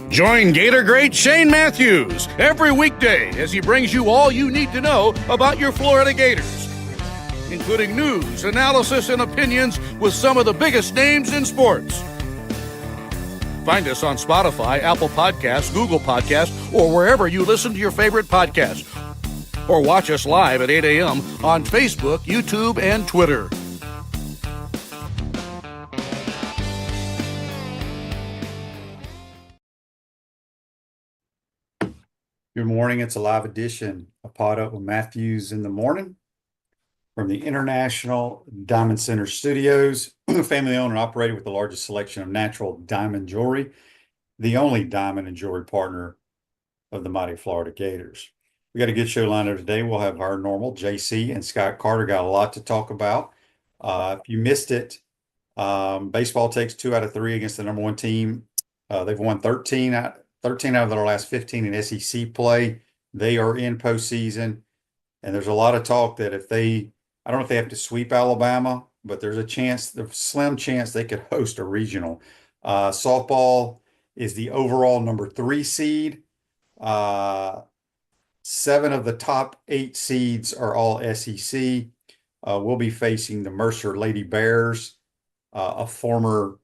Join Gator great Shane Matthews every weekday as he brings you all you need to know about your Florida Gators, including news, analysis, and opinions with some of the biggest names in sports. Find us on Spotify, Apple Podcasts, Google Podcasts, or wherever you listen to your favorite podcasts. Or watch us live at 8 a.m. on Facebook, YouTube, and Twitter. Good morning. It's a live edition of PodUp with Matthews in the morning from the International Diamond Center Studios, family owned and operated with the largest selection of natural diamond jewelry, the only diamond and jewelry partner of the mighty Florida Gators. We got a good show lined up today. We'll have our normal JC and Scott Carter. Got a lot to talk about. If you missed it, baseball takes 2 out of 3 against the number 1 team. They've won 13 out of their last 15 in SEC play. They are in postseason. And there's a lot of talk that I don't know if they have to sweep Alabama, but there's a slim chance they could host a regional. Softball is the overall number 3 seed. 7 of the top 8 seeds are all SEC. We'll be facing the Mercer Lady Bears. A former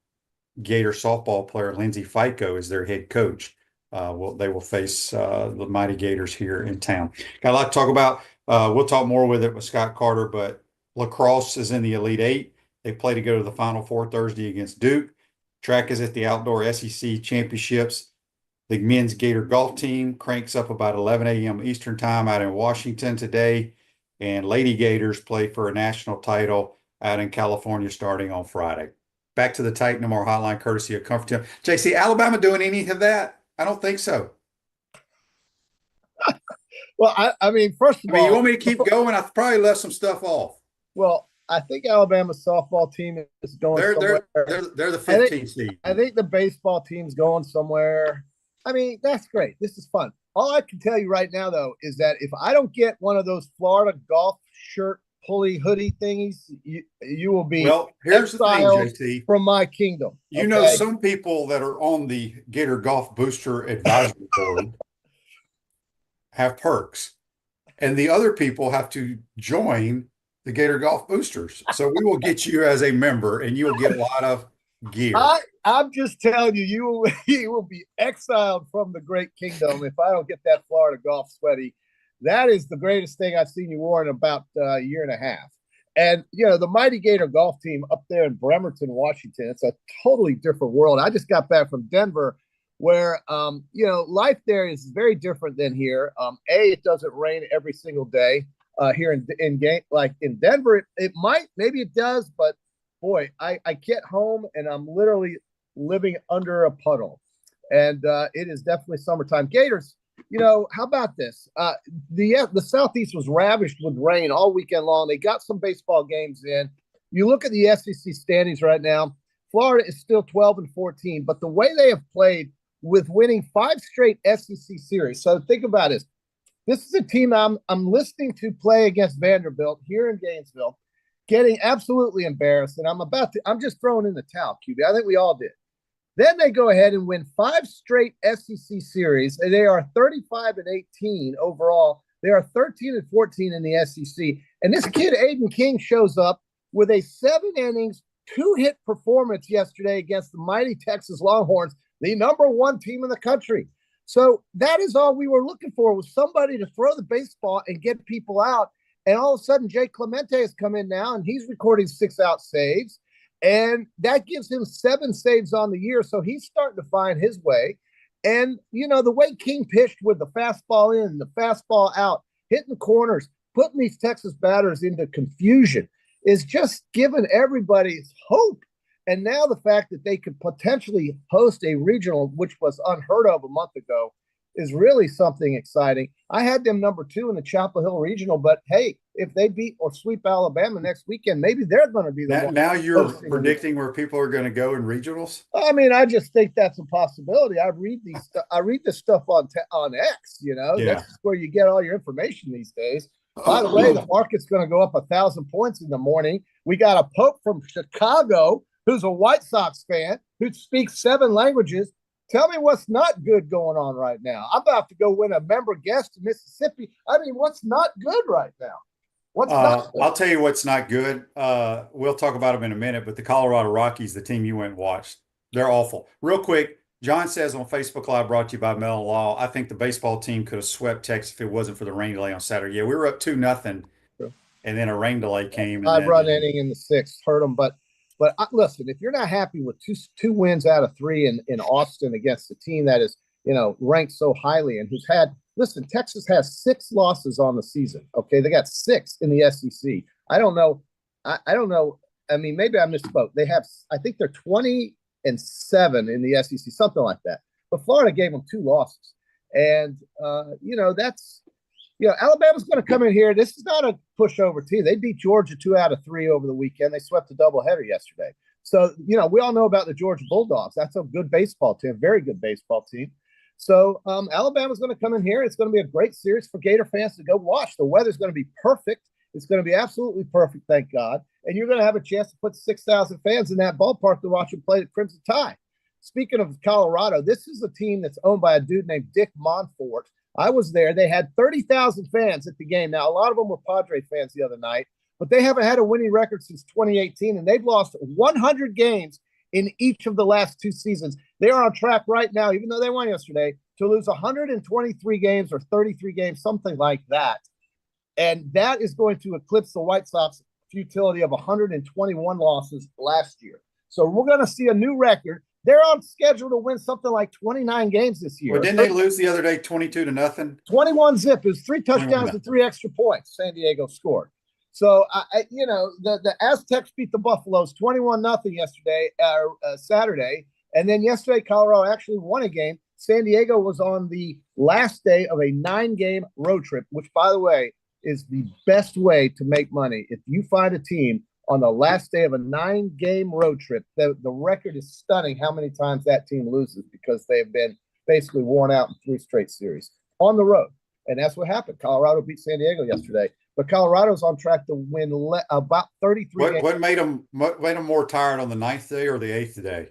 Gator softball player, Lindsey Fico, is their head coach. They will face the mighty Gators here in town. Got a lot to talk about. We'll talk more with Scott Carter, but lacrosse is in the Elite 8. They play to go to the Final Four Thursday against Duke. Track is at the Outdoor SEC Championships. The men's Gator golf team cranks up about 11 a.m. Eastern time out in Washington today. And Lady Gators play for a national title out in California starting on Friday. Back to the Titan No More Hotline, courtesy of Comfort. JC, Alabama doing any of that? I don't think so. Well, I mean, first of all, you want me to keep going? I probably left some stuff off. Well, I think Alabama's softball team is going somewhere. They're the 15th seed. I think the baseball team's going somewhere. I mean, that's great. This is fun. All I can tell you right now, though, is that if I don't get one of those Florida golf shirt pulley hoodie thingies, you will be here's the thing, JT. From my kingdom. You know, some people that are on the Gator Golf Booster Advisory Board have perks, and the other people have to join the Gator Golf Boosters. So we will get you as a member, and you will get a lot of gear. I'm just telling you, you will be exiled from the great kingdom if I don't get that Florida golf sweaty. That is the greatest thing I've seen you wear in about a year and a half. And, you know, the mighty Gator golf team up there in Bremerton, Washington, it's a totally different world. I just got back from Denver where, you know, life there is very different than here. It doesn't rain every single day. Here in Denver, it might, maybe it does, but boy, I get home and I'm literally living under a puddle. And it is definitely summertime. Gators, you know, how about this? The Southeast was ravished with rain all weekend long. They got some baseball games in. You look at the SEC standings right now. Florida is still 12-14, but the way they have played with winning 5 straight SEC series. So think about this. This is a team I'm listening to play against Vanderbilt here in Gainesville, getting absolutely embarrassed, and I'm just throwing in the towel, QB. I think we all did. Then they go ahead and win 5 straight SEC series, and they are 35-18 overall. They are 13-14 in the SEC. And this kid, Aiden King, shows up with a 7 innings, 2-hit performance yesterday against the mighty Texas Longhorns, the number 1 team in the country. So that is all we were looking for, was somebody to throw the baseball and get people out. And all of a sudden, Jay Clemente has come in now, and he's recording 6-out saves. And that gives him 7 saves on the year. So he's starting to find his way. And, you know, the way King pitched with the fastball in, the fastball out, hitting corners, putting these Texas batters into confusion is just giving everybody hope. And now the fact that they could potentially host a regional, which was unheard of a month ago, is really something exciting. I had them number 2 in the Chapel Hill Regional, but hey, if they beat or sweep Alabama next weekend, maybe they're going to be the one. Now you're predicting where people are going to go in regionals? I mean, I just think that's a possibility. I read this stuff on X, you know. Yeah. That's where you get all your information these days. By the way, the market's going to go up 1,000 points in the morning. We got a Pope from Chicago who's a White Sox fan, who speaks 7 languages. Tell me what's not good going on right now. I'm about to go win a member guest in Mississippi. I mean, what's not good right now? What's not good? I'll tell you what's not good. We'll talk about them in a minute, but the Colorado Rockies, the team you went and watched, they're awful. Real quick, John says on Facebook Live, brought to you by Mel Law, I think the baseball team could have swept Texas if it wasn't for the rain delay on Saturday. Yeah, we were up 2-0, and then a rain delay came. I've run inning in the 6th, hurt them, but listen, if you're not happy with two wins out of 3 in Austin against a team that is, ranked so highly and who's had, listen, Texas has 6 losses on the season. Okay, they got 6 in the SEC. I don't know. I don't know. I mean, maybe I misspoke. They have, I think they're 20-7 in the SEC, something like that. But Florida gave them 2 losses, and that's. Alabama's going to come in here. This is not a pushover team. They beat Georgia 2 out of 3 over the weekend. They swept a doubleheader yesterday. So, we all know about the Georgia Bulldogs. That's a good baseball team, very good baseball team. So, Alabama's going to come in here. It's going to be a great series for Gator fans to go watch. The weather's going to be perfect. It's going to be absolutely perfect, thank God. And you're going to have a chance to put 6,000 fans in that ballpark to watch them play the Crimson Tide. Speaking of Colorado, this is a team that's owned by a dude named Dick Monfort. I was there. They had 30,000 fans at the game. Now, a lot of them were Padre fans the other night, but they haven't had a winning record since 2018, and they've lost 100 games in each of the last 2 seasons. They are on track right now, even though they won yesterday, to lose 123 games or 33 games, something like that. And that is going to eclipse the White Sox futility of 121 losses last year. So we're going to see a new record. They're on schedule to win something like 29 games this year. Well, didn't they lose the other day 22-0? 21-0. It was 3 touchdowns and 3 extra points San Diego scored. So, the Aztecs beat the Buffaloes 21-0 yesterday, Saturday. And then yesterday, Colorado actually won a game. San Diego was on the last day of a 9-game road trip, which, by the way, is the best way to make money. If you find a team on the last day of a 9-game road trip, the record is stunning how many times that team loses because they have been basically worn out in 3 straight series on the road. And that's what happened. Colorado beat San Diego yesterday, but Colorado's on track to win about 33 games. What made them more tired on the 9th day or the 8th day?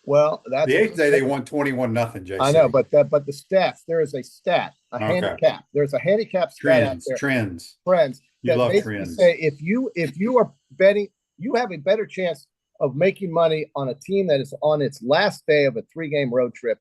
Well, that's the 8th day they won 21-0, JC. I know, but the stats, there is a stat, handicap. There's a handicap stat out there. Trends. You love trends. Say if you are betting, you have a better chance of making money on a team that is on its last day of a 3-game road trip,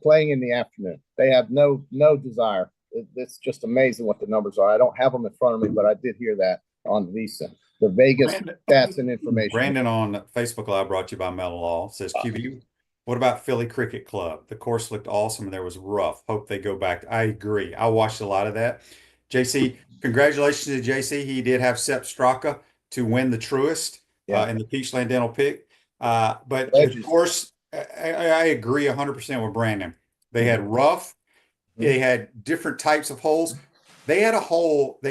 playing in the afternoon. They have no desire. It's just amazing what the numbers are. I don't have them in front of me, but I did hear that on VSiN. The Vegas stats and information. Brandon on Facebook Live, brought to you by Metal Law, says, QB, what about Philly Cricket Club? The course looked awesome and there was rough. Hope they go back. I agree. I watched a lot of that. JC, congratulations to JC. He did have Sepp Straka to win the Truist in the Peachland Dental pick. But of course, I agree 100% with Brandon. They had rough. They had different types of holes. They had a hole.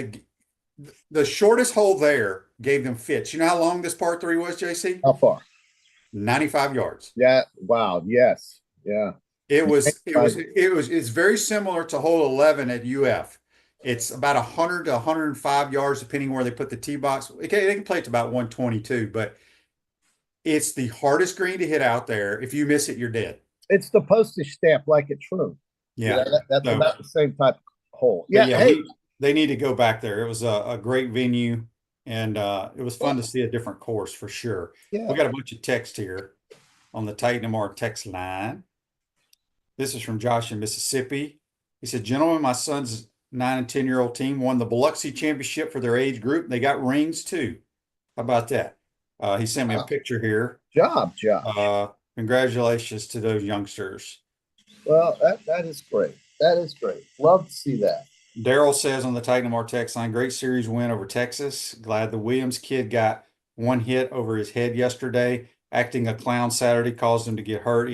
The shortest hole there gave them fits. You know how long this par 3 was, JC? How far? 95 yards. Yeah. Wow. Yes. Yeah. It's very similar to hole 11 at UF. It's about 100 to 105 yards, depending where they put the tee box. They can play it to about 122, but it's the hardest green to hit out there. If you miss it, you're dead. It's the postage stamp like at True. Yeah. That's about the same type of hole. They need to go back there. It was a great venue, and it was fun to see a different course for sure. Yeah. We got a bunch of text here on the Titan MR text line. This is from Josh in Mississippi. He said, gentlemen, my son's 9 and 10-year-old team won the Biloxi Championship for their age group. They got rings too. How about that? He sent me a picture here. Job. Congratulations to those youngsters. Well, that is great. That is great. Love to see that. Daryl says on the Titan MR text line, great series win over Texas. Glad the Williams kid got 1 hit over his head yesterday. Acting a clown Saturday caused him to get hurt.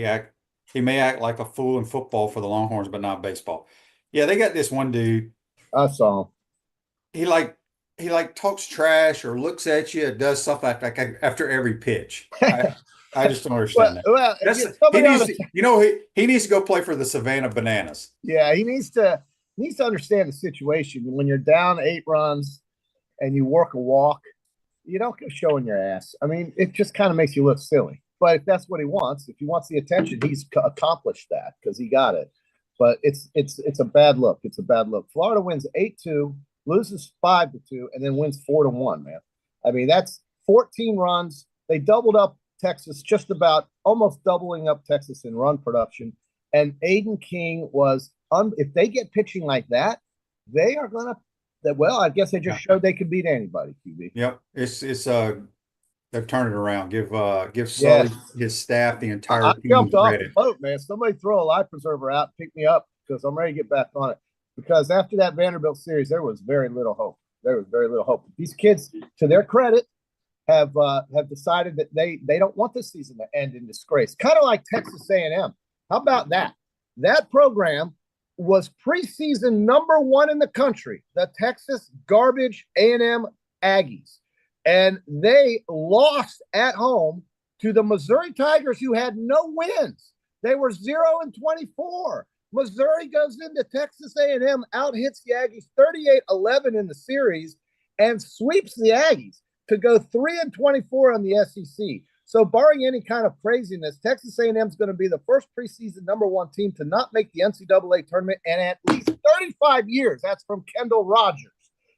He may act like a fool in football for the Longhorns, but not baseball. Yeah, they got this one dude. I saw him. He talks trash or looks at you, does stuff like after every pitch. I just don't understand that. Well, he needs to go play for the Savannah Bananas. Yeah, he needs to understand the situation. When you're down 8 runs and you work a walk, you don't go showing your ass. I mean, it just kind of makes you look silly. But if that's what he wants, if he wants the attention, he's accomplished that because he got it. But it's a bad look. It's a bad look. Florida wins 8-2, loses 5-2, and then wins 4-1. Man, I mean that's 14 runs. They doubled up Texas, just about almost doubling up Texas in run production. And Aiden King was if they get pitching like that, they are gonna. Well, I guess they just showed they can beat anybody. QB. Yep, it's they've turned it around. Give Sully, his staff, the entire I team jumped off credit. the boat, man. Somebody throw a life preserver out, pick me up because I'm ready to get back on it. Because after that Vanderbilt series, there was very little hope. There was very little hope. These kids, to their credit, have decided that they don't want this season to end in disgrace. Kind of like Texas A&M. How about that? That program was preseason #1 in the country, the Texas garbage A&M Aggies. And they lost at home to the Missouri Tigers, who had no wins. They were 0-24. Missouri goes into Texas A&M, out hits the Aggies 38-11 in the series, and sweeps the Aggies to go 3-24 on the SEC. So barring any kind of craziness, Texas A&M is going to be the first preseason #1 team to not make the NCAA tournament in at least 35 years. That's from Kendall Rogers.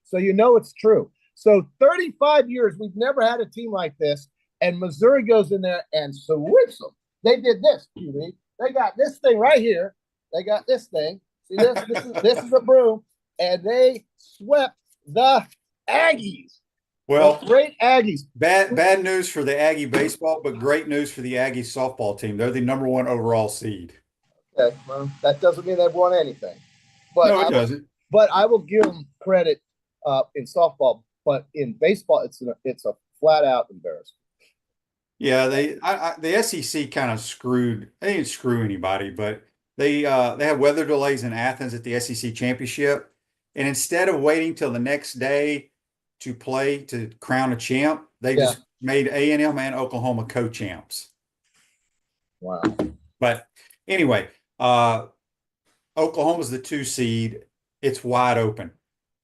So you know it's true. So 35 years, we've never had a team like this, and Missouri goes in there and sweeps them. They did this, QB. They got this thing right here. They got this thing. See this? This is a broom, and they swept the Aggies. Well, the great Aggies. Bad news for the Aggie baseball, but great news for the Aggie softball team. They're the #1 overall seed. Okay, well, that doesn't mean they've won anything. But No, it doesn't. But I will give them credit in softball. But in baseball, it's a flat out embarrassment. Yeah, the SEC kind of screwed. They didn't screw anybody, but they had weather delays in Athens at the SEC championship, and instead of waiting till the next day to play to crown a champ, they just made A&M and Oklahoma co-champs. Wow. But anyway, Oklahoma's the 2 seed. It's wide open.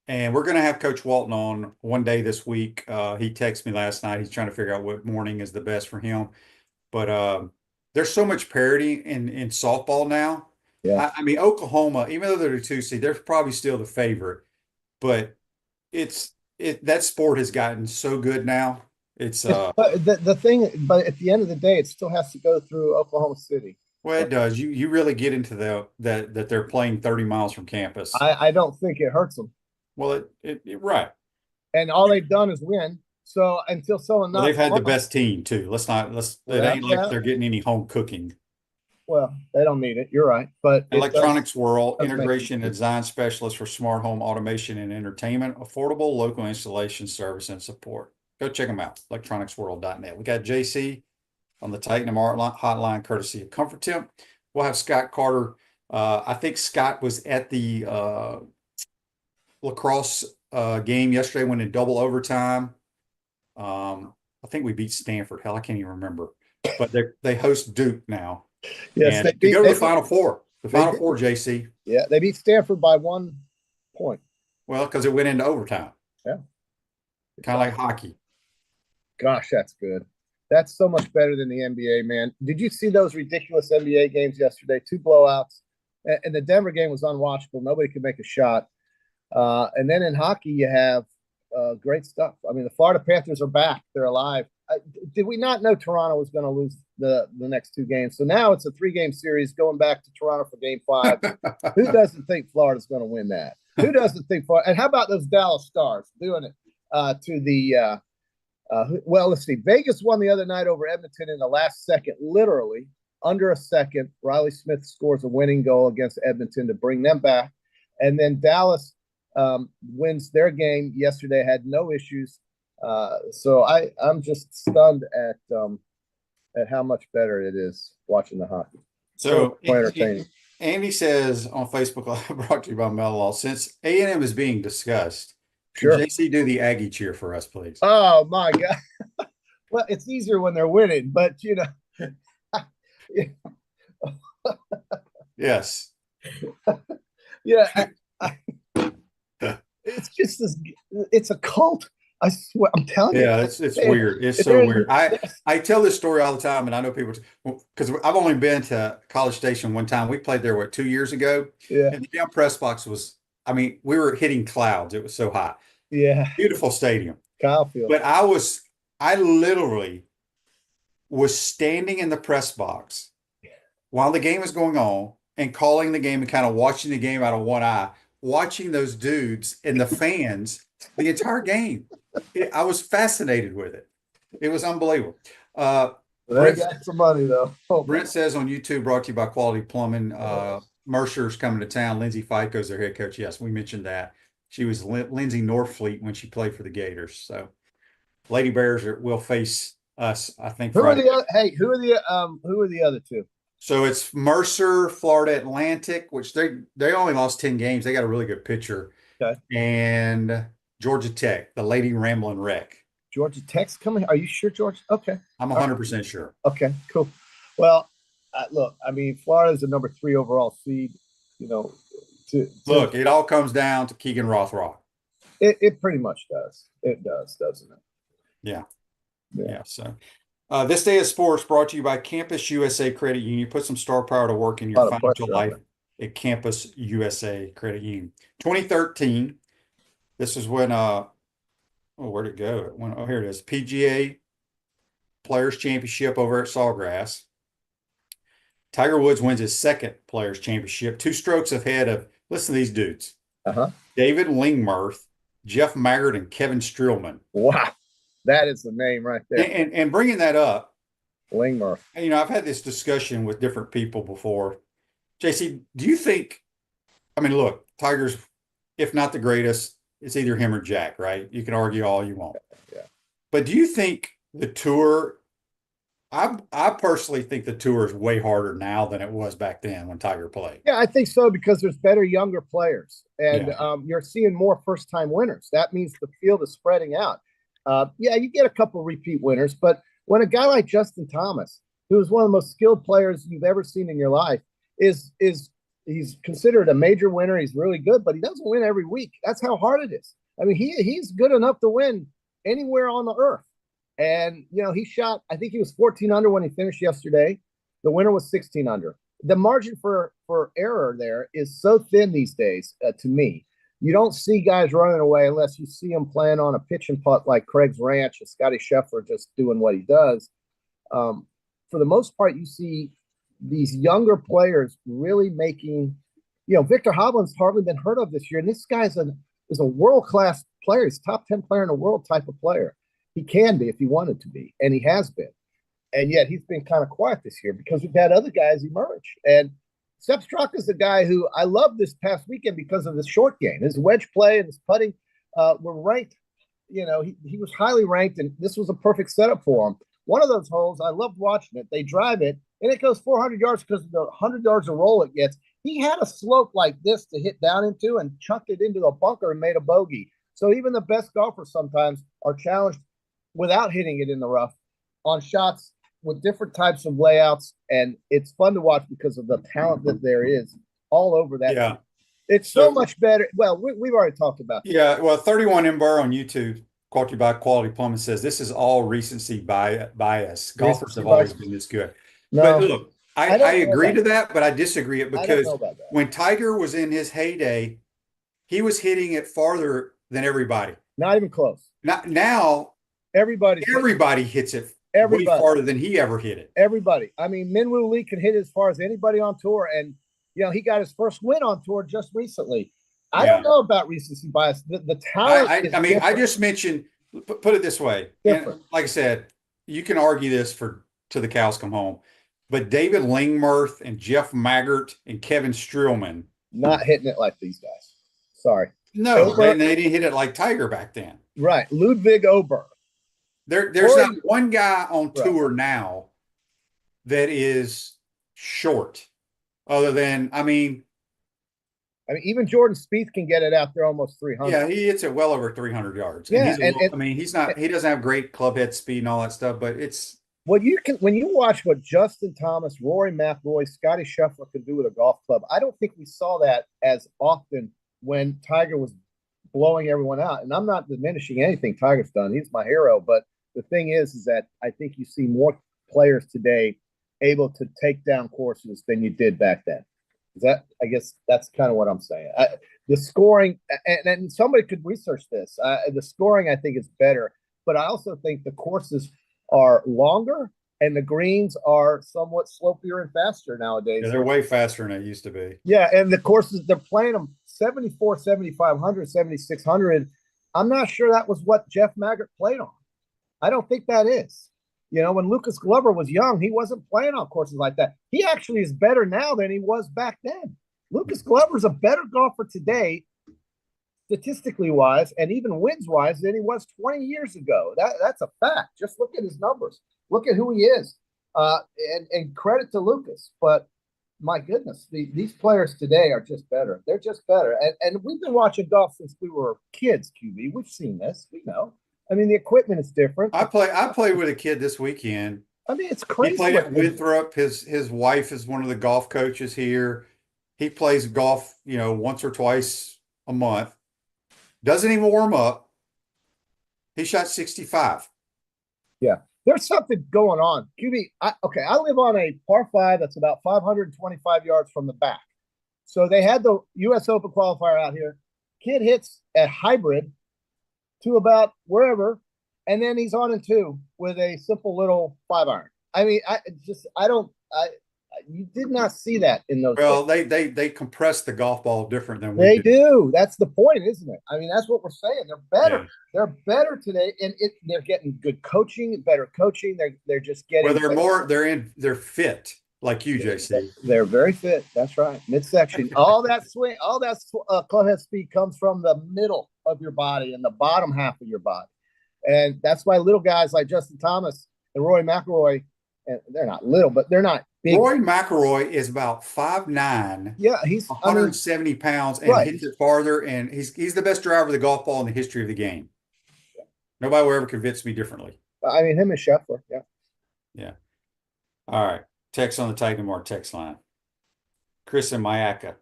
And we're going to have Coach Walton on one day this week. He texted me last night. He's trying to figure out what morning is the best for him. But there's so much parity in softball now. Yeah. I mean, Oklahoma, even though they're the 2 seed, they're probably still the favorite. But that sport has gotten so good now. It's but the thing, but at the end of the day, it still has to go through Oklahoma City. Well, it does. You really get into that they're playing 30 miles from campus. I don't think it hurts them. Well, it right. And all they've done is win. So until someone they've had the best team too. It ain't like they're getting any home cooking. Well, they don't need it. You're right. But Electronics World, integration and design specialist for smart home automation and entertainment, affordable local installation service and support. Go check them out. electronicsworld.net. We got JC on the Titan MR hotline, courtesy of Comfort Temp. We'll have Scott Carter. I think Scott was at the lacrosse game yesterday, went in double overtime. I think we beat Stanford. Hell, I can't even remember. But they host Duke now. Yes, and they go to the Final Four. The Final Four, JC. Yeah, they beat Stanford by 1 point. Well, because it went into overtime. Yeah. Kind of like hockey. Gosh, that's good. That's so much better than the NBA, man. Did you see those ridiculous NBA games yesterday? 2 blowouts. And the Denver game was unwatchable. Nobody could make a shot. And then in hockey, you have great stuff. I mean, the Florida Panthers are back. They're alive. Did we not know Toronto was going to lose the next 2 games? So now it's a 3-game series going back to Toronto for game 5. Who doesn't think Florida's going to win that? Who doesn't think Florida? And how about those Dallas Stars doing it to the well, let's see. Vegas won the other night over Edmonton in the last second, literally under a second. Riley Smith scores a winning goal against Edmonton to bring them back. And then Dallas wins their game yesterday, had no issues. So I'm just stunned at how much better it is watching the hockey. So entertaining. Andy says on Facebook, brought to you by Mellalaw, since A&M is being discussed, sure. Can JC do the Aggie cheer for us, please? Oh my God. Well, it's easier when they're winning, but you know. Yes. Yeah. It's just it's a cult. I swear, I'm telling you. Yeah, it's weird. It's so weird. I tell this story all the time, and I know people because I've only been to College Station one time. We played there 2 years ago, Yeah, and the damn press box was. I mean, we were hitting clouds. It was so hot. yeah. Beautiful stadium. Kyle Field. But I literally was standing in the press box while the game was going on and calling the game and kind of watching the game out of one eye, watching those dudes and the fans the entire game. I was fascinated with it. It was unbelievable. They got some money though. Oh, Brent says on YouTube, brought to you by Quality Plumbing. Mercer's coming to town. Lindsay Fico's their head coach. Yes, we mentioned that. She was Lindsay Norfleet when she played for the Gators. So Lady Bears will face us, I think. Who are the other? Hey, who are the other two? So it's Mercer, Florida Atlantic, which they only lost 10 games. They got a really good pitcher. Okay. And Georgia Tech, the Lady Ramblin' Wreck. Georgia Tech's coming. Are you sure, Georgia? Okay. I'm 100% sure. Okay, cool. Well, look, I mean, Florida's the number 3 overall seed. You know, look, it all comes down to Keegan Rothrock. It pretty much does. It does, doesn't it? Yeah. So this day of sports brought to you by Campus USA Credit Union. Put some star power to work in your financial life at Campus USA Credit Union. 2013. This is when where'd it go? Here it is. PGA Players Championship over at Sawgrass. Tiger Woods wins his second Players Championship, 2 strokes ahead of, listen to these dudes. David Lingmerth, Jeff Maggart, and Kevin Streelman. Wow. That is the name right there. And bringing that up, Lingmerth. You know, I've had this discussion with different people before. JC, do you think, I mean, look, Tiger's, if not the greatest, it's either him or Jack, right? You can argue all you want. Yeah. But do you think the tour, I personally think the tour is way harder now than it was back then when Tiger played. Yeah, I think so, because there's better younger players, and you're seeing more first-time winners. That means the field is spreading out. Yeah, you get a couple repeat winners, but when a guy like Justin Thomas, who is one of the most skilled players you've ever seen in your life, he's considered a major winner. He's really good, but he doesn't win every week. That's how hard it is. I mean, he's good enough to win anywhere on the earth. And, you know, he shot, I think he was 14 under when he finished yesterday. The winner was 16 under. The margin for error there is so thin these days, to me. You don't see guys running away unless you see them playing on a pitch and putt like Craig's Ranch and Scotty Scheffler just doing what he does. For the most part, you see these younger players really making, you know, Victor Hovland's hardly been heard of this year. And this guy is a world-class player. He's top 10 player in the world type of player. He can be if he wanted to be, and he has been. And yet he's been kind of quiet this year because we've had other guys emerge. And Sepp Straka is the guy who I love this past weekend because of his short game. His wedge play and his putting were ranked. You know, he was highly ranked, and this was a perfect setup for him. One of those holes, I loved watching it. They drive it, and it goes 400 yards because of the 100 yards of roll it gets. He had a slope like this to hit down into and chucked it into a bunker and made a bogey. So even the best golfers sometimes are challenged without hitting it in the rough on shots with different types of layouts, and it's fun to watch because of the talent that there is all over that. Yeah. It's so much better. Well, we've already talked about that. Yeah, well, 31 Ember on YouTube, brought to you by Quality Plumbing, says this is all recency bias. Golfers have always been this good. No, but look, I agree to that, but I disagree it because when Tiger was in his heyday, he was hitting it farther than everybody. Not even close. Now everybody hits it way farther than he ever hit it. Everybody. I mean, Minwoo Lee can hit as far as anybody on tour, and you know he got his first win on tour just recently. I don't know about recency bias. The talent. I mean, I just mentioned. Put it this way, and like I said, you can argue this to the cows come home, but David Lingmerth and Jeff Maggart and Kevin Streelman not hitting it like these guys. Sorry. No, they didn't hit it like Tiger back then. Right, Ludwig Ober. There's not one guy on tour now that is short, other than I mean, even Jordan Spieth can get it out there almost 300. Yeah, he hits it well over 300 yards. Yeah, I mean, he doesn't have great club head speed and all that stuff, but it's when you watch what Justin Thomas, Rory McIlroy, Scotty Scheffler can do with a golf club. I don't think we saw that as often when Tiger was blowing everyone out. And I'm not diminishing anything Tiger's done. He's my hero. But the thing is that I think you see more players today able to take down courses than you did back then. I guess that's kind of what I'm saying. The scoring, and somebody could research this. The scoring, I think, is better. But I also think the courses are longer and the greens are somewhat slopier and faster nowadays. Yeah, they're way faster than they used to be. Yeah, and the courses, they're playing them 74, 7,500, 7,600. I'm not sure that was what Jeff Maggart played on. I don't think that is. You know, when Lucas Glover was young, he wasn't playing on courses like that. He actually is better now than he was back then. Lucas Glover's a better golfer today, statistically wise, and even wins wise, than he was 20 years ago. That's a fact. Just look at his numbers. Look at who he is. And credit to Lucas. But my goodness, these players today are just better. They're just better. And we've been watching golf since we were kids, QB. We've seen this. We know. I mean, the equipment is different. I played with a kid this weekend. I mean, it's crazy. He played at Winthrop. His wife is one of the golf coaches here. He plays golf, once or twice a month. Doesn't even warm up. He shot 65. Yeah. There's something going on. QB, I live on a par 5 that's about 525 yards from the back. So they had the U.S. Open qualifier out here. Kid hits at hybrid to about wherever, and then he's on in 2 with a simple little 5-iron. I mean, you did not see that in those. Well, they compress the golf ball different than we do. That's the point, isn't it? I mean, that's what we're saying. They're better. Yeah. They're better today, and they're getting good coaching, better coaching. They're just getting. Well, they're fit like you, JC. They're very fit. That's right. Midsection. All that swing, all that clubhead speed comes from the middle of your body and the bottom half of your body, and that's why little guys like Justin Thomas and Rory McIlroy, and they're not little, but they're not big. Rory McIlroy is about 5'9". Yeah, he's 170 pounds and hits it farther, and he's the best driver of the golf ball in the history of the game. Nobody will ever convince me differently. I mean, him and Scheffler, yeah. Yeah. All right. Text on the Titan Mark text line. Chris and Mayaka.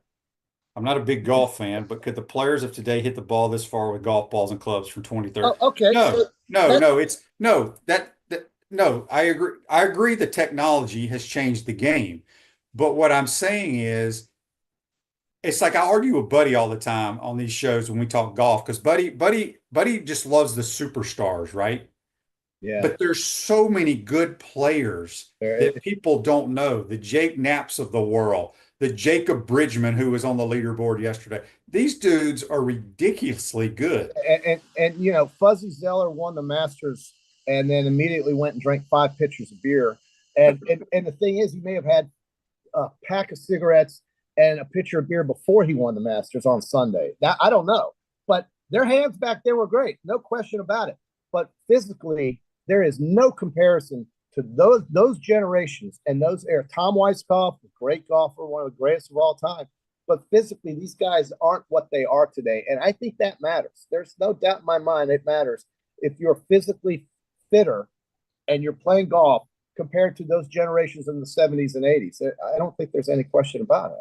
I'm not a big golf fan, but could the players of today hit the ball this far with golf balls and clubs from 2030? Oh, okay. No, I agree. I agree the technology has changed the game. But what I'm saying is, it's like I argue with Buddy all the time on these shows when we talk golf, because Buddy just loves the superstars, right? Yeah. But there's so many good players that people don't know. The Jake Knapps of the world, the Jacob Bridgman, who was on the leaderboard yesterday. These dudes are ridiculously good. And Fuzzy Zeller won the Masters and then immediately went and drank 5 pitchers of beer. And the thing is, he may have had a pack of cigarettes and a pitcher of beer before he won the Masters on Sunday. That I don't know. But their hands back there were great. No question about it. But physically, there is no comparison to those generations and those era. Tom Weiskopf, a great golfer, one of the greatest of all time. But physically, these guys aren't what they are today. And I think that matters. There's no doubt in my mind it matters. If you're physically fitter and you're playing golf compared to those generations in the 70s and 80s, I don't think there's any question about it.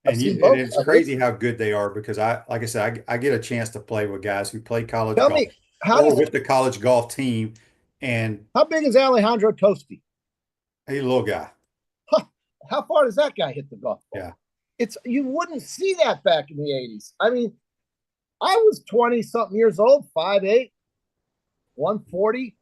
And it's crazy how good they are, because like I said, I get a chance to play with guys who play college golf with the college golf team. And how big is Alejandro Tosti? He's a little guy. How far does that guy hit the golf ball? Yeah. You wouldn't see that back in the 80s. I mean, I was 20-something years old, 5'8", 140.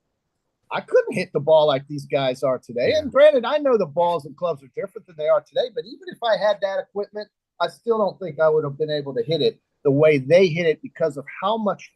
I couldn't hit the ball like these guys are today. Yeah. And granted, I know the balls and clubs are different than they are today, but even if I had that equipment, I still don't think I would have been able to hit it the way they hit it, because of how much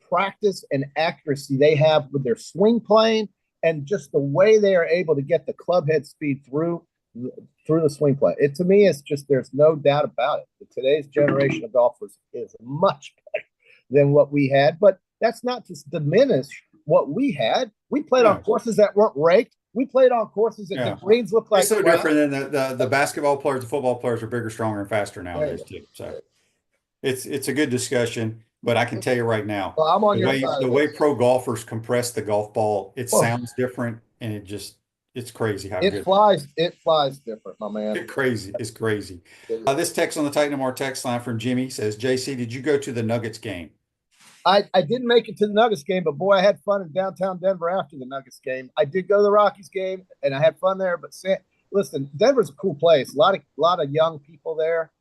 practice and accuracy they have with their swing playing and just the way they are able to get the club head speed through the swing play. To me, it's just, there's no doubt about it. Today's generation of golfers is much better than what we had, but that's not to diminish what we had. We played on courses that weren't raked. We played on courses that the greens looked like. It's so different than the basketball players. The football players are bigger, stronger, and faster nowadays too. So it's a good discussion. But I can tell you right now, I'm on your side. The way pro golfers compress the golf ball, it sounds different, and it just It's crazy how It good. flies. It flies different, my man. It's crazy. It's crazy. This text on the Titan More text line from Jimmy says, JC, did you go to the Nuggets game? I didn't make it to the Nuggets game, but boy, I had fun in downtown Denver after the Nuggets game. I did go to the Rockies game, and I had fun there. But listen, Denver's a cool place. A lot of young people there.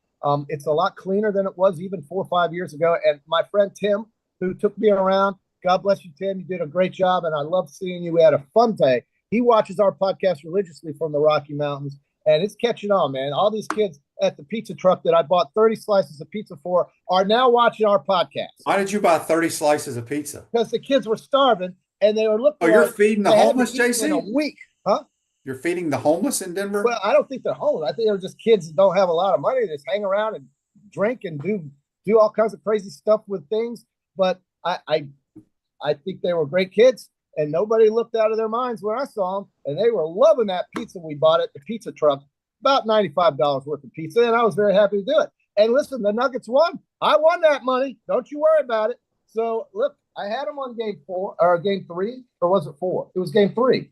It's a lot cleaner than it was even 4 or 5 years ago. And my friend Tim, who took me around, God bless you, Tim. You did a great job, and I love seeing you. We had a fun day. He watches our podcast religiously from the Rocky Mountains, and it's catching on, man. All these kids at the pizza truck that I bought 30 slices of pizza for are now watching our podcast. Why did you buy 30 slices of pizza? Because the kids were starving, and they were looking. Oh, you're feeding the homeless, JC? In a week, huh? You're feeding the homeless in Denver? Well, I don't think they're homeless. I think they're just kids that don't have a lot of money. They just hang around and drink and do all kinds of crazy stuff with things. But I think they were great kids, and nobody looked out of their minds when I saw them, and they were loving that pizza we bought at the pizza truck, about $95 worth of pizza, and I was very happy to do it. And listen, the Nuggets won. I won that money. Don't you worry about it. So, look, I had them on game 4 or game 3, or was it 4? It was game 3.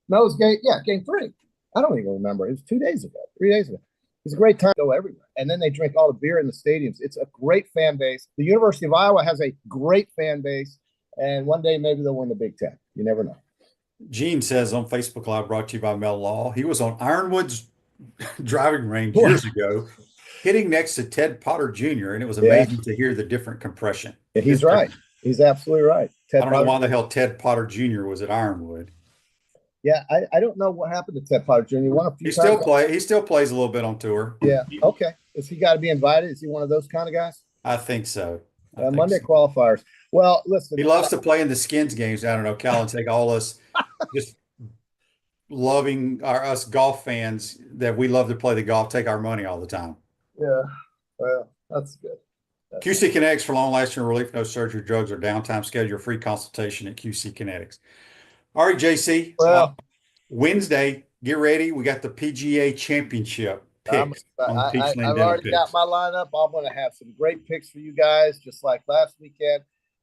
No, it was game 3. I don't even remember. It was 2 days ago, 3 days ago. It's a great time to go everywhere. And then they drink all the beer in the stadiums. It's a great fan base. The University of Iowa has a great fan base. And one day maybe they'll win the Big Ten. You never know. Gene says on Facebook Live, brought to you by Mel Law, he was on Ironwood's driving range years ago, hitting next to Ted Potter Jr., and it was amazing to hear the different compression. Yeah, he's right. He's absolutely right. I don't know why the hell Ted Potter Jr. was at Ironwood. Yeah, I don't know what happened to Ted Potter Jr. He won a few times. He still plays a little bit on tour. Yeah. Okay. Has he got to be invited? Is he one of those kind of guys? I think so. Monday qualifiers. Well, listen. He loves to play in the Skins games down in Ocala and take all us just loving us golf fans that we love to play the golf, take our money all the time. Yeah. Well, that's good. QC Kinetics for long-lasting relief, no surgery, drugs, or downtime. Schedule your free consultation at QC Kinetics. All right, JC. Well, Wednesday, get ready. We got the PGA Championship picks. I've already got my lineup. I'm going to have some great picks for you guys, just like last weekend.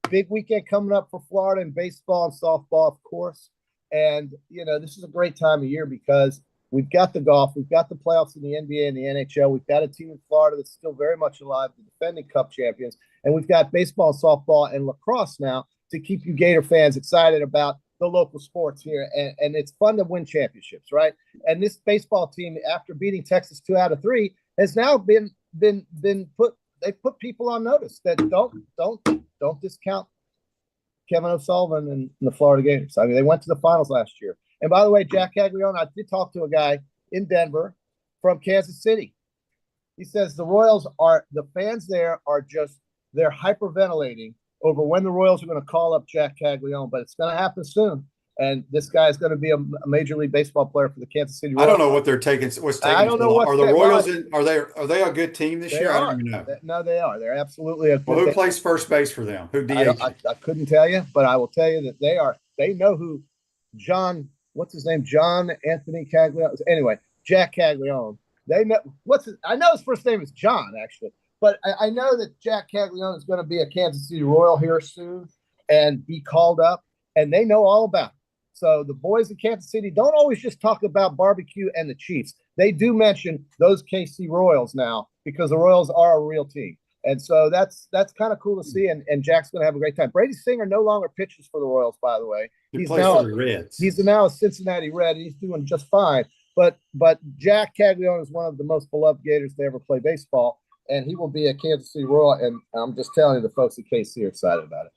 Big weekend coming up for Florida in baseball and softball, of course. And, this is a great time of year because we've got the golf, we've got the playoffs in the NBA and the NHL. We've got a team in Florida that's still very much alive, the defending Cup champions. And we've got baseball, softball, and lacrosse now to keep you Gator fans excited about the local sports here. And it's fun to win championships, right? And this baseball team, after beating Texas 2 out of 3, has now been put. They put people on notice that don't discount Kevin O'Sullivan and the Florida Gators. I mean, they went to the finals last year. And by the way, Jack Caglione, I did talk to a guy in Denver from Kansas City. He says the fans there are they're hyperventilating over when the Royals are going to call up Jack Caglione, but it's going to happen soon. And this guy is going to be a Major League Baseball player for the Kansas City Royals. I don't know what they're taking. I don't know what are the Royals in? Are they a good team this year? I don't even know. No, they are. They're absolutely a good Well, who team. plays first base for them? Who DH? I couldn't tell you, but I will tell you that they are. They know who John. What's his name? John Anthony Caglione. Anyway, Jack Caglione. They know I know his first name is John, actually. But I know that Jack Caglione is going to be a Kansas City Royal here soon and be called up, and they know all about it. So the boys in Kansas City don't always just talk about barbecue and the Chiefs. They do mention those KC Royals now because the Royals are a real team. And so that's kind of cool to see, and Jack's going to have a great time. Brady Singer no longer pitches for the Royals, by the way. He plays for the Reds. He's now a Cincinnati Red, and he's doing just fine. But Jack Caglione is one of the most beloved Gators to ever play baseball, and he will be a Kansas City Royal, and I'm just telling you, the folks at KC are excited about it.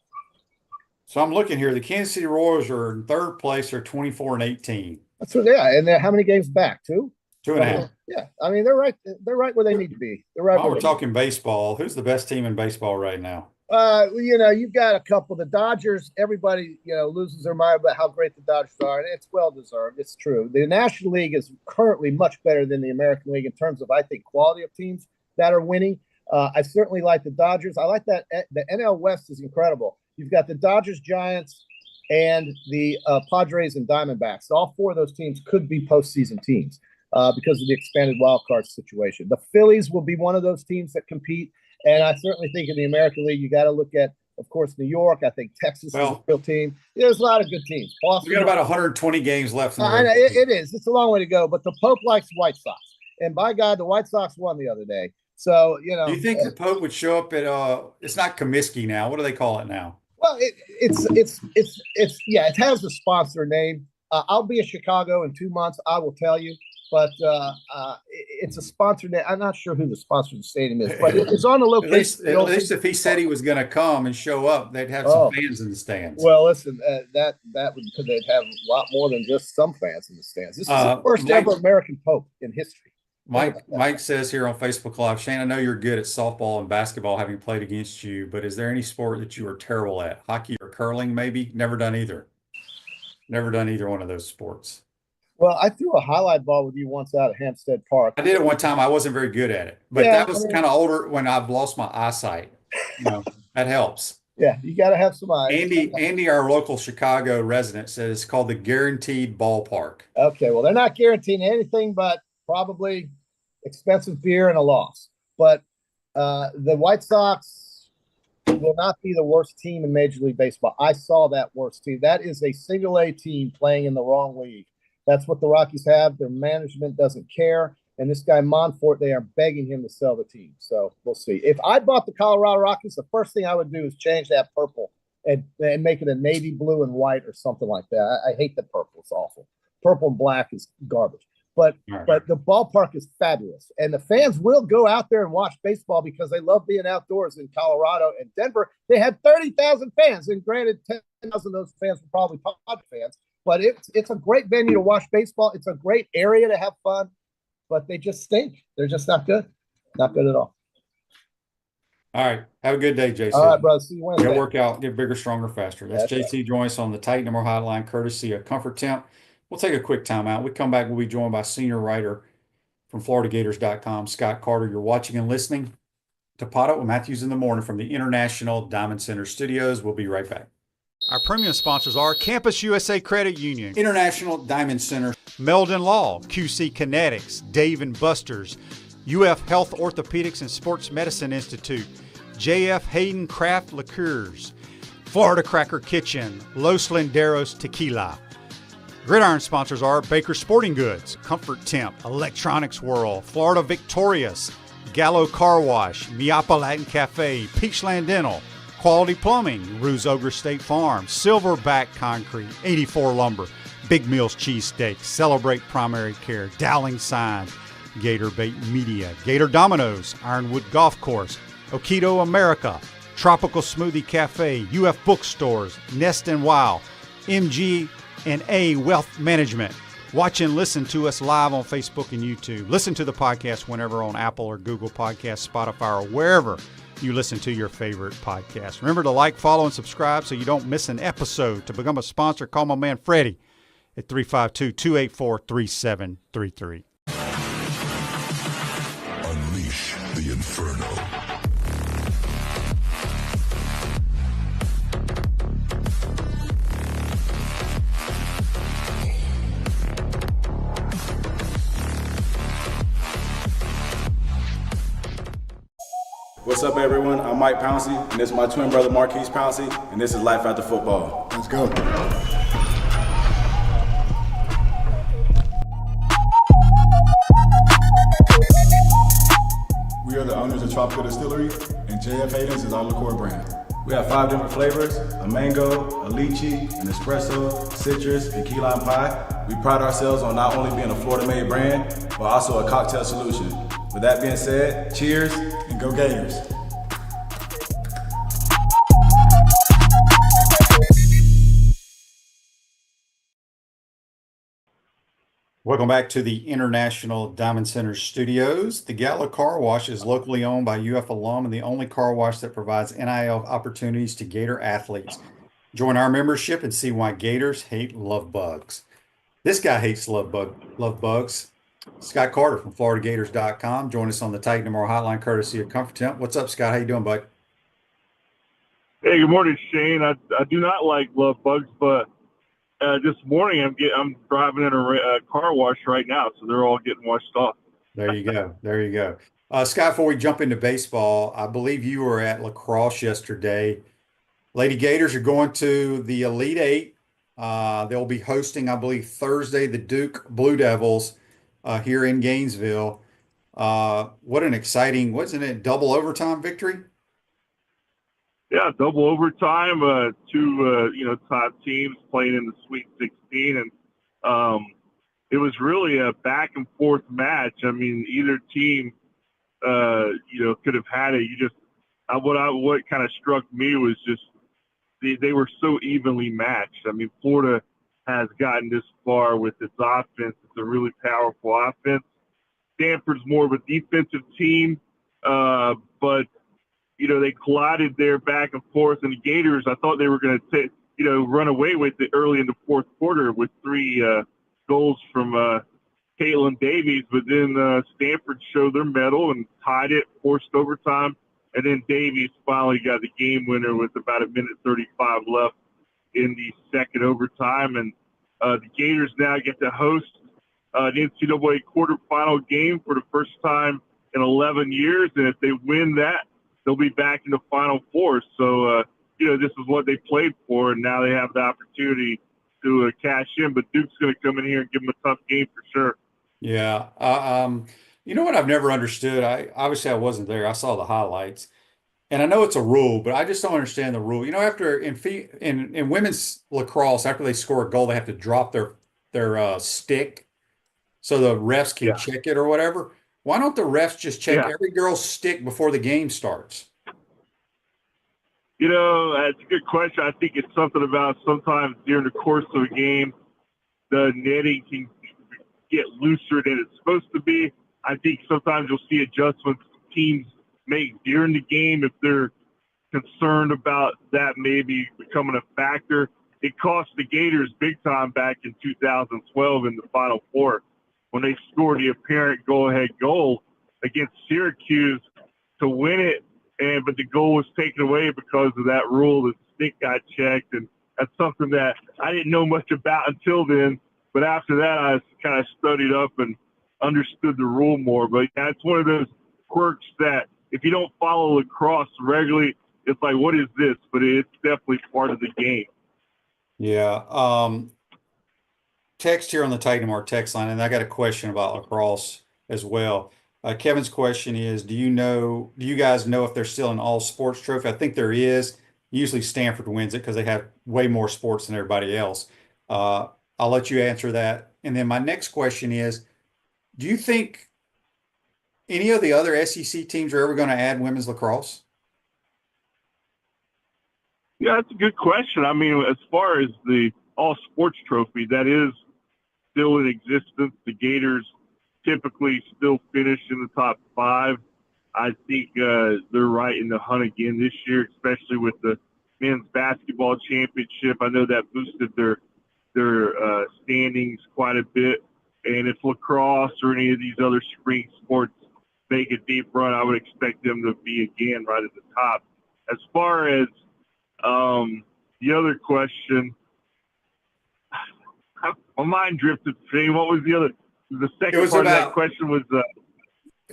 So I'm looking here. The Kansas City Royals are in third place. They're 24-18. That's what they are. And they're how many games back? 2? 2.5. Yeah. I mean, they're right. They're right where they need to be. They're right. While we're talking baseball, who's the best team in baseball right now? You've got a couple. The Dodgers, everybody, loses their mind about how great the Dodgers are, and it's well deserved. It's true. The National League is currently much better than the American League in terms of, I think, quality of teams that are winning. I certainly like the Dodgers. I like that. The NL West is incredible. You've got the Dodgers, Giants, and the Padres and Diamondbacks. All 4 of those teams could be postseason teams because of the expanded wild card situation. The Phillies will be one of those teams that compete. And I certainly think in the American League, you got to look at Of course, New York. I think Texas is a Well, real team. There's a lot of good teams. we Boston. got about 120 games left in the I know, regular season. it is. It's a long way to go. But the Pope likes White Sox, and by God, the White Sox won the other day. So Do you think the Pope would show up at it's not Comiskey now. What do they call it now? well, it's yeah. It has a sponsor name. I'll be in Chicago in 2 months. I will tell you. But it's a sponsor name. I'm not sure who the sponsor of the stadium is, but it's on the location. At least if he said he was going to come and show up, they'd have some fans in the stands. Well, listen, that would, because they'd have a lot more than just some fans in the stands. This is the first ever American Pope in history. Mike says here on Facebook Live, Shane, I know you're good at softball and basketball, having played against you, but is there any sport that you are terrible at? Hockey or curling, maybe? Never done either. Never done either one of those sports. Well, I threw a highlight ball with you once out at Hampstead Park. I did it one time. I wasn't very good at it, but that was kind of older when I've lost my eyesight. That helps. Yeah, you got to have some eyes. Andy, our local Chicago resident, says it's called the Guaranteed Ballpark. Okay, well, they're not guaranteeing anything but probably expensive beer and a loss. But the White Sox will not be the worst team in Major League Baseball. I saw that worst team. That is a single A team playing in the wrong league. That's what the Rockies have. Their management doesn't care. And this guy, Monfort, they are begging him to sell the team. So we'll see. If I bought the Colorado Rockies, the first thing I would do is change that purple and make it a navy blue and white or something like that. I hate the purple. It's awful. Purple and black is garbage. But the ballpark is fabulous. And the fans will go out there and watch baseball because they love being outdoors in Colorado and Denver. They had 30,000 fans. And granted, 10,000 of those fans were probably Padres fans. But it's a great venue to watch baseball. It's a great area to have fun, but they just stink. They're just not good. Not good at all. All right. Have a good day, JC. All right, brother. See you Wednesday. Go work out, get bigger, stronger, faster. That's JC Joyce on the Titan Number Hotline, courtesy of Comfort Temp. We'll take a quick timeout. We come back, we'll be joined by senior writer from FloridaGators.com, Scott Carter. You're watching and listening to PodUp with Matthews in the Morning from the International Diamond Center Studios. We'll be right back. Our premium sponsors are Campus USA Credit Union, International Diamond Center, Meldon Law, QC Kinetics, Dave & Buster's, UF Health Orthopedics and Sports Medicine Institute, JF Hayden Craft Liqueurs, Florida Cracker Kitchen, Los Linderos Tequila. Gridiron sponsors are Baker Sporting Goods, Comfort Temp, Electronics World, Florida Victorious, Gallo Car Wash, Miapa Latin Cafe, Peachland Dental, Quality Plumbing, Ruse Ogre State Farm, Silverback Concrete, 84 Lumber, Big Mills Cheesesteak, Celebrate Primary Care, Dowling Signs, Gator Bait Media, Gator Dominoes, Ironwood Golf Course, Okido America, Tropical Smoothie Cafe, UF Bookstores, Nest and Wow, MG&A Wealth Management. Watch and listen to us live on Facebook and YouTube. Listen to the podcast whenever on Apple or Google Podcasts, Spotify, or wherever you listen to your favorite podcast. Remember to like, follow, and subscribe so you don't miss an episode. To become a sponsor, call my man Freddie at 352-284-3733. Unleash the Inferno. What's up, everyone? I'm Mike Pouncey, and this is my twin brother Marquise Pouncey, and this is Life After Football. Let's go. We are the owners of Tropical Distillery, and JF Hayden's is our liqueur brand. We have 5 different flavors: a mango, a lychee, an espresso, citrus, and key lime pie. We pride ourselves on not only being a Florida-made brand, but also a cocktail solution. With that being said, cheers and go Gators. Welcome back to the International Diamond Center Studios. The Gallo Car Wash is locally owned by UF alum and the only car wash that provides NIL opportunities to Gator athletes. Join our membership and see why Gators hate love bugs. This guy hates love bugs. Scott Carter from FloridaGators.com. Join us on the Titan Tomorrow Hotline, courtesy of Comfort Temp. What's up, Scott? How you doing, bud? Hey, good morning, Shane. I do not like love bugs, but this morning I'm driving in a car wash right now, so they're all getting washed off. There you go. There you go. Scott, before we jump into baseball, I believe you were at lacrosse yesterday. Lady Gators are going to the Elite Eight. They'll be hosting, I believe, Thursday, the Duke Blue Devils here in Gainesville. What an exciting, wasn't it, double overtime victory? Yeah, double overtime. Two top teams playing in the Sweet 16, and it was really a back and forth match. I mean, either team could have had it. What kind of struck me was just they were so evenly matched. I mean, Florida has gotten this far with its offense. It's a really powerful offense. Stanford's more of a defensive team, but they collided there back and forth. And the Gators, I thought they were going to run away with it early in the fourth quarter with three goals from Caitlin Davies, but then Stanford showed their mettle and tied it, forced overtime, and then Davies finally got the game winner with about 1:35 left in the second overtime. And the Gators now get to host the NCAA quarterfinal game for the first time in 11 years, and if they win that, they'll be back in the Final Four. So, this is what they played for, and now they have the opportunity to cash in. But Duke's going to come in here and give them a tough game for sure. Yeah. You know what I've never understood? Obviously I wasn't there. I saw the highlights. And I know it's a rule, but I just don't understand the rule. After in women's lacrosse, after they score a goal, they have to drop their stick so the refs can check it or whatever. Why don't the refs just check every girl's stick before the game starts? That's a good question. I think it's something about sometimes during the course of a game, the netting can get looser than it's supposed to be. I think sometimes you'll see adjustments teams make during the game if they're concerned about that maybe becoming a factor. It cost the Gators big time back in 2012 in the Final Four when they scored the apparent go-ahead goal against Syracuse to win it, but the goal was taken away because of that rule that the stick got checked, and that's something that I didn't know much about until then. But after that, I kind of studied up and understood the rule more. But yeah, it's one of those quirks that if you don't follow lacrosse regularly, it's like, what is this? But it's definitely part of the game. Yeah. Text here on the Titan Mark text line, and I got a question about lacrosse as well. Kevin's question is, do you guys know if there's still an all sports trophy? I think there is. Usually Stanford wins it because they have way more sports than everybody else. I'll let you answer that. And then my next question is, do you think any of the other SEC teams are ever going to add women's lacrosse? Yeah, that's a good question. I mean, as far as the all sports trophy, that is still in existence. The Gators typically still finish in the top 5. I think they're right in the hunt again this year, especially with the men's basketball championship. I know that boosted their standings quite a bit. And if lacrosse or any of these other spring sports make a deep run, I would expect them to be again right at the top. As far as the other question, my mind drifted. What was the other? The second part of that question was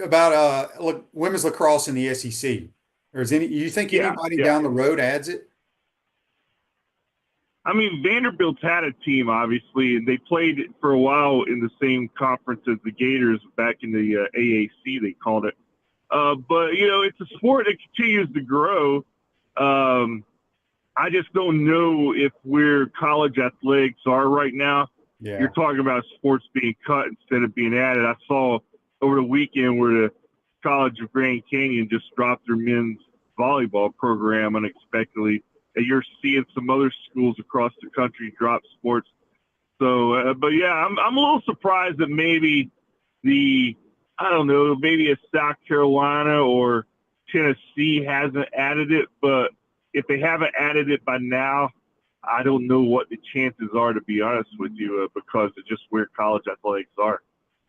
about women's lacrosse in the SEC. Or you think anybody down the road adds it? I mean, Vanderbilt's had a team, obviously, and they played for a while in the same conference as the Gators back in the AAC, they called it. But, it's a sport that continues to grow. I just don't know if where college athletics are right now. Yeah. You're talking about sports being cut instead of being added. I saw over the weekend where the College of Grand Canyon just dropped their men's volleyball program unexpectedly. And you're seeing some other schools across the country drop sports. So, but yeah, I'm a little surprised that maybe maybe a South Carolina or Tennessee hasn't added it. But if they haven't added it by now, I don't know what the chances are, to be honest with you, because of just where college athletics are.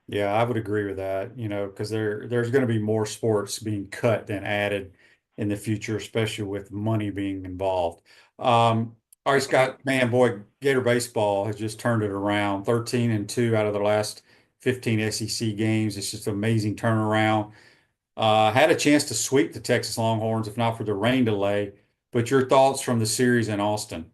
Yeah, I would agree with that, because there's going to be more sports being cut than added in the future, especially with money being involved. All right, Scott, man, boy, Gator baseball has just turned it around. 13-2 out of the last 15 SEC games. It's just an amazing turnaround. Had a chance to sweep the Texas Longhorns, if not for the rain delay. but your thoughts from the series in Austin?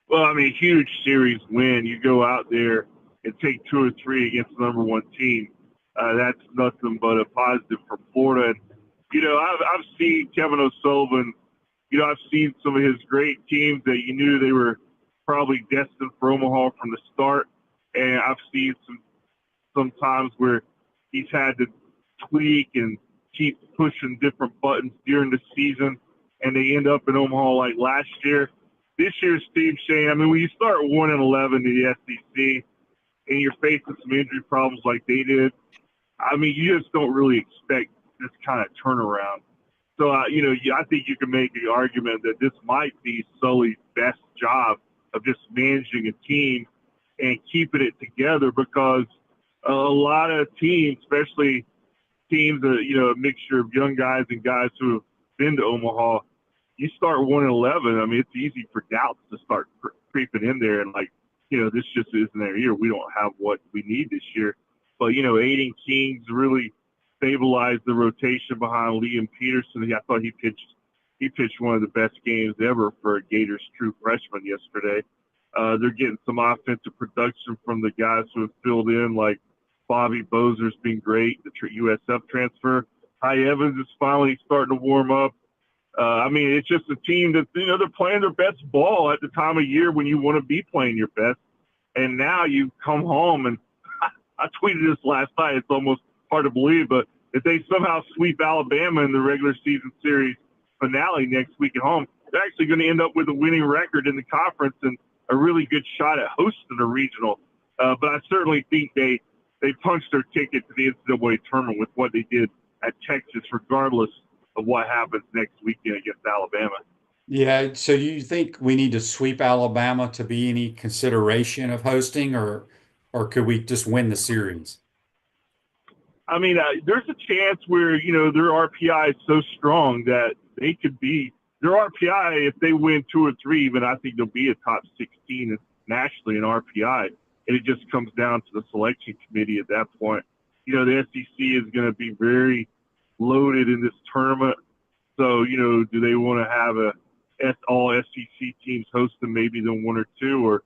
Well, I mean, huge series win. You go out there and take 2 or 3 against the number 1 team. That's nothing but a positive for Florida. And, I've seen Kevin O'Sullivan. I've seen some of his great teams that you knew they were probably destined for Omaha from the start. And I've seen some times where he's had to tweak and keep pushing different buttons during the season, and they end up in Omaha like last year. This year's team, Shane, I mean, when you start 1-11 in the SEC and you're facing some injury problems like they did, I mean, you just don't really expect this kind of turnaround. So, I think you can make the argument that this might be Sully's best job of just managing a team and keeping it together, because a lot of teams, especially teams that, a mixture of young guys and guys who have been to Omaha, you start 1-11. I mean, it's easy for doubts to start creeping in there and this just isn't our year. We don't have what we need this year. But, Aiden Kings really stabilized the rotation behind Liam Peterson. I thought he pitched one of the best games ever for a Gators true freshman yesterday. They're getting some offensive production from the guys who have filled in, like Bobby Bozer's been great, the USF transfer. Ty Evans is finally starting to warm up. I mean, it's just a team that, they're playing their best ball at the time of year when you want to be playing your best. And now you come home, and I tweeted this last night. It's almost hard to believe, but if they somehow sweep Alabama in the regular season series finale next week at home, they're actually going to end up with a winning record in the conference and a really good shot at hosting a regional. But I certainly think they punched their ticket to the NCAA tournament with what they did at Texas, regardless of what happens next weekend against Alabama. Yeah, so you think we need to sweep Alabama to be any consideration of hosting, or could we just win the series? I mean, there's a chance where, their RPI is so strong that they could be – their RPI, if they win 2 or 3 even, I think they'll be a top 16 nationally in RPI. And it just comes down to the selection committee at that point. The SEC is going to be very loaded in this tournament. So, do they want to have all SEC teams host them, maybe then 1 or 2, or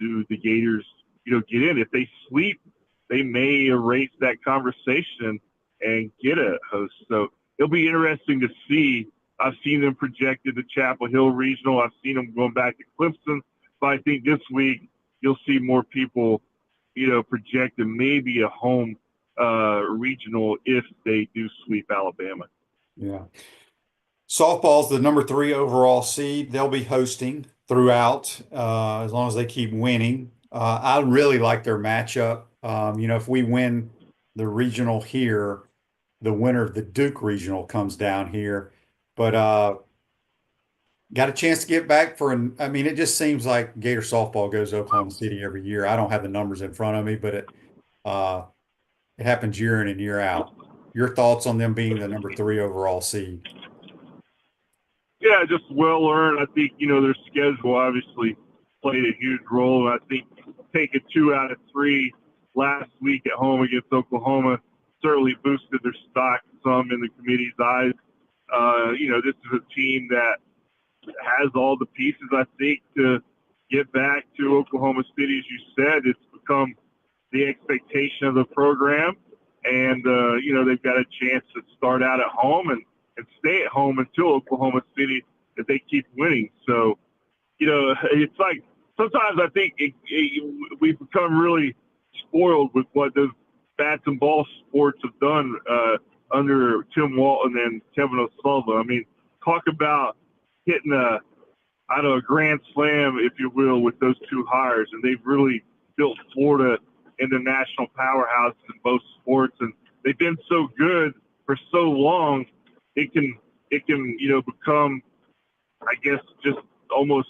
do the Gators, get in? If they sweep, they may erase that conversation and get a host. So it'll be interesting to see. I've seen them projected to Chapel Hill Regional. I've seen them going back to Clemson. But I think this week you'll see more people, projected maybe a home regional if they do sweep Alabama. Yeah. Softball's the number 3 overall seed. They'll be hosting throughout as long as they keep winning. I really like their matchup. If we win the regional here, the winner of the Duke regional comes down here. But got a chance to get back it just seems like Gator softball goes to Oklahoma City every year. I don't have the numbers in front of me, but it happens year in and year out. Your thoughts on them being the number 3 overall seed? Yeah, just well earned. I think, their schedule obviously played a huge role. I think taking 2 out of 3 last week at home against Oklahoma certainly boosted their stock some in the committee's eyes. This is a team that has all the pieces, I think, to get back to Oklahoma City. As you said, it's become the expectation of the program. And, they've got a chance to start out at home and stay at home until Oklahoma City if they keep winning. So, it's like sometimes I think we've become really spoiled with what those bats and ball sports have done under Tim Walton and Kevin O'Sullivan. I mean, talk about hitting a grand slam, if you will, with those 2 hires. And they've really built Florida into national powerhouse in both sports. And they've been so good for so long, it can become, I guess, just almost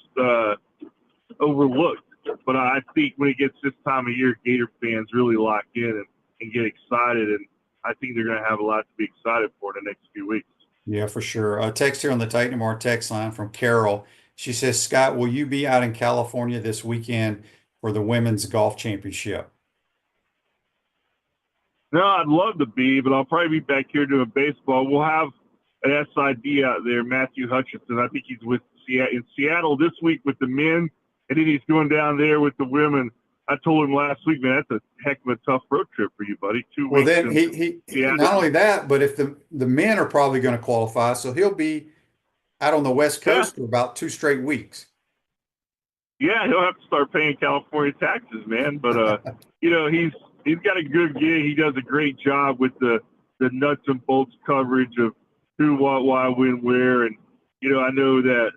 overlooked. But I think when it gets this time of year, Gator fans really lock in and get excited. And I think they're going to have a lot to be excited for in the next few weeks. Yeah, for sure. A text here on the Titan Tomorrow text line from Carol. She says, Scott, will you be out in California this weekend for the Women's Golf Championship? No, I'd love to be, but I'll probably be back here doing baseball. We'll have an SID out there, Matthew Hutchinson. I think he's in Seattle this week with the men, and then he's going down there with the women. I told him last week, man, that's a heck of a tough road trip for you, buddy. 2 weeks. Well, then he not only that, but if the men are probably going to qualify, so he'll be out on the West Coast for about 2 straight weeks. Yeah, he'll have to start paying California taxes, man. But you know, he's got a good gig. He does a great job with the nuts and bolts coverage of who, what, why, when, where, and you know, I know that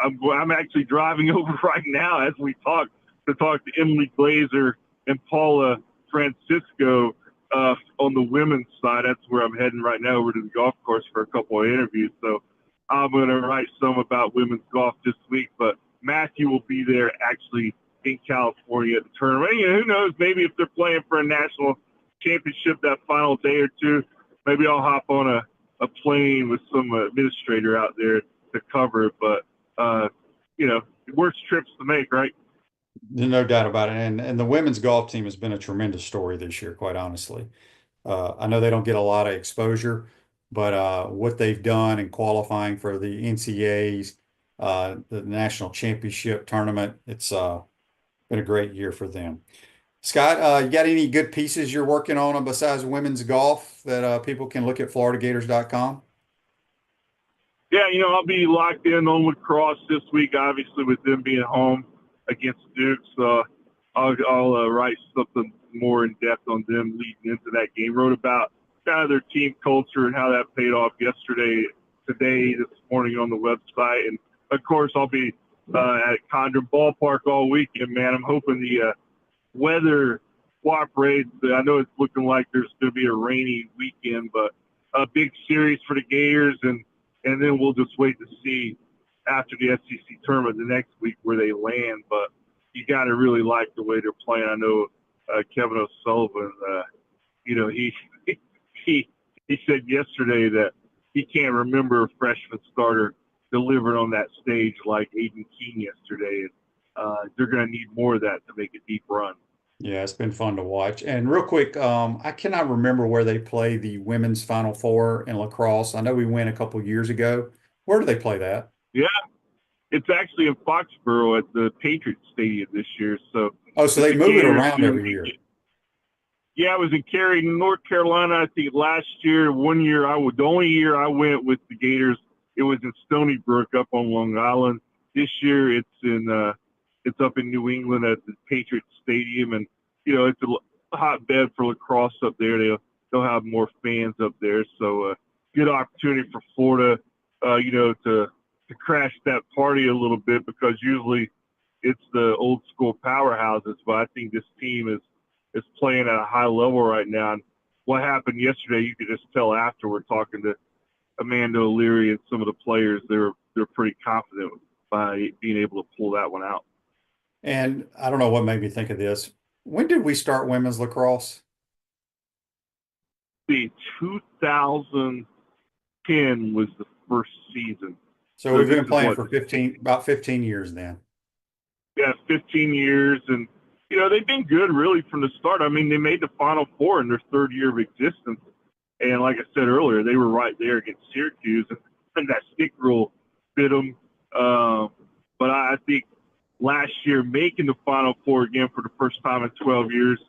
I'm actually driving over right now as we talk to Emily Glazer and Paula Francisco on the women's side. That's where I'm heading right now, over to the golf course for a couple of interviews. So I'm going to write some about women's golf this week, but Matthew will be there actually in California at the tournament. And who knows, maybe if they're playing for a national championship that final day or two, maybe I'll hop on a plane with some administrator out there to cover it. But, you know, worst trips to make, right? No doubt about it. And the women's golf team has been a tremendous story this year, quite honestly. I know they don't get a lot of exposure, but what they've done in qualifying for the NCAAs, the national championship tournament, it's been a great year for them. Scott, you got any good pieces you're working on besides women's golf that people can look at FloridaGators.com? Yeah, you know, I'll be locked in on lacrosse this week, obviously, with them being home against Duke. So I'll write something more in depth on them leading into that game. Wrote about kind of their team culture and how that paid off today, this morning on the website. And of course, I'll be at Condon Ballpark all weekend, man. I'm hoping the weather cooperates. I know it's looking like there's going to be a rainy weekend, but a big series for the Gators, and then we'll just wait to see after the SEC tournament the next week where they land. But you got to really like the way they're playing. I know Kevin O'Sullivan, you know, he said yesterday that he can't remember a freshman starter delivered on that stage like Aiden Keene yesterday. And they're going to need more of that to make a deep run. Yeah, it's been fun to watch. And real quick, I cannot remember where they play the women's Final Four in lacrosse. I know we went a couple of years ago. Where do they play that? Yeah, it's actually in Foxborough at the Patriot Stadium this year. So they move it around every year. Yeah, I was in Cary, North Carolina. I think last year, the only year I went with the Gators, it was in Stony Brook up on Long Island. This year, it's up in New England at the Patriot Stadium, and you know, it's a hotbed for lacrosse up there. They'll have more fans up there, so good opportunity for Florida, you know, to crash that party a little bit, because usually it's the old school powerhouses, but I think this team is playing at a high level right now. And what happened yesterday, you could just tell afterward, talking to Amanda O'Leary and some of the players, they're pretty confident by being able to pull that one out. And I don't know what made me think of this. When did we start women's lacrosse? The 2010 was the first season. So we've been playing for about 15 years then. Yeah, 15 years. And, you know, they've been good really from the start. I mean, they made the Final Four in their third year of existence. And like I said earlier, they were right there against Syracuse, and that stick rule bit them. But I think last year making the Final Four again for the first time in 12 years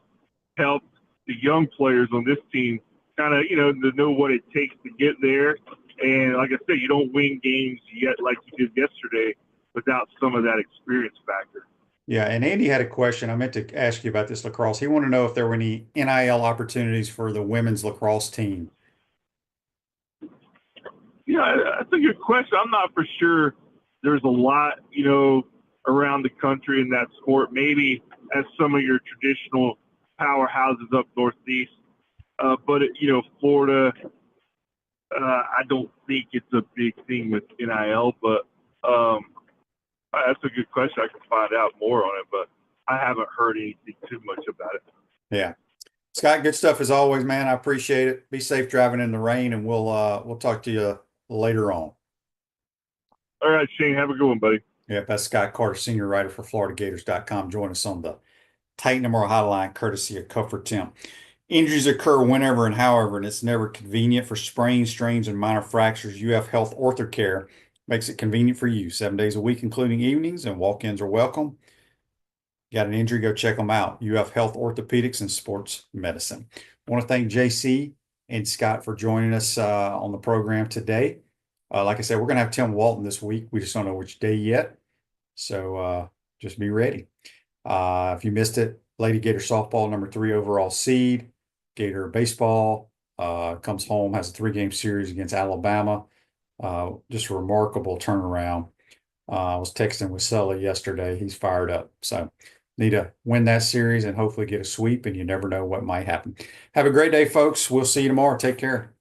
helped the young players on this team kind of, you know, to know what it takes to get there. And like I said, you don't win games yet like you did yesterday without some of that experience factor. Yeah, and Andy had a question. I meant to ask you about this lacrosse. He wanted to know if there were any NIL opportunities for the women's lacrosse team. Yeah, that's a good question. I'm not for sure. There's a lot, you know, around the country in that sport, maybe as some of your traditional powerhouses up northeast. But, you know, Florida, I don't think it's a big thing with NIL, but that's a good question. I can find out more on it, but I haven't heard anything too much about it. Yeah. Scott, good stuff as always, man. I appreciate it. Be safe driving in the rain, and we'll talk to you later on. All right, Shane, have a good one, buddy. Yeah, that's Scott Carter, senior writer for FloridaGators.com. Join us on the Titan Memorial Hotline, courtesy of Comfort Temp. Injuries occur whenever and however, and it's never convenient for sprains, strains, and minor fractures. UF Health Orthocare makes it convenient for you 7 days a week, including evenings, and walk-ins are welcome. Got an injury, go check them out. UF Health Orthopedics and Sports Medicine. I want to thank JC and Scott for joining us on the program today. Like I said, we're going to have Tim Walton this week. We just don't know which day yet. So just be ready. If you missed it, Lady Gator softball, number 3 overall seed. Gator baseball comes home, has a 3-game series against Alabama. Just a remarkable turnaround. I was texting with Sully yesterday. He's fired up. So need to win that series and hopefully get a sweep, and you never know what might happen. Have a great day, folks. We'll see you tomorrow. Take care.